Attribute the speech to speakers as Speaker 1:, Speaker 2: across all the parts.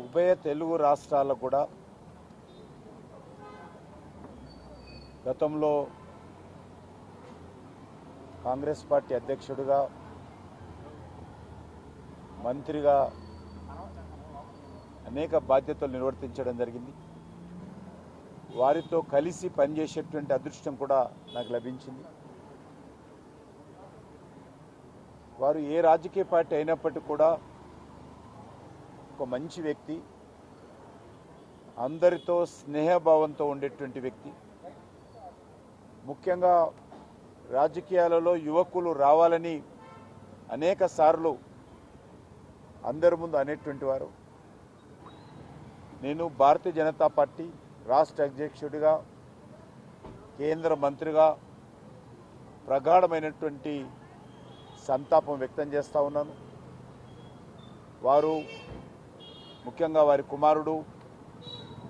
Speaker 1: ఉభయ తెలుగు రాష్ట్రాలకు కూడా గతంలో కాంగ్రెస్ పార్టీ అధ్యక్షుడిగా మంత్రిగా అనేక బాధ్యతలు నిర్వర్తించడం జరిగింది. వారితో కలిసి పనిచేసేటువంటి అదృష్టం కూడా నాకు లభించింది. వారు ఏ రాజకీయ పార్టీ అయినప్పటికీ కూడా ఒక మంచి వ్యక్తి, అందరితో స్నేహభావంతో ఉండేటువంటి వ్యక్తి. ముఖ్యంగా రాజకీయాలలో యువకులు రావాలని అనేక సార్లు అందరి ముందు అనేటువంటి వారు. నేను భారతీయ జనతా పార్టీ రాష్ట్ర అధ్యక్షుడిగా, కేంద్ర మంత్రిగా ప్రగాఢమైనటువంటి సంతాపం వ్యక్తం చేస్తూ ఉన్నాను. వారు ముఖ్యంగా వారి కుమారుడు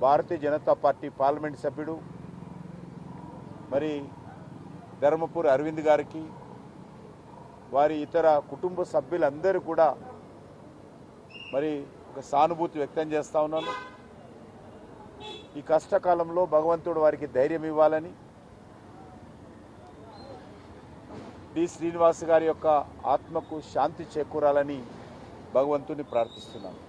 Speaker 1: భారతీయ జనతా పార్టీ పార్లమెంట్ సభ్యుడు మరి ధర్మపురి అరవింద్ గారికి, వారి ఇతర కుటుంబ సభ్యులందరూ కూడా మరి ఒక సానుభూతి వ్యక్తం చేస్తూ ఉన్నాను. ఈ కష్టకాలంలో భగవంతుడు వారికి ధైర్యం ఇవ్వాలని, డి శ్రీనివాస్ గారి యొక్క ఆత్మకు శాంతి చేకూరాలని భగవంతుని ప్రార్థిస్తున్నాను.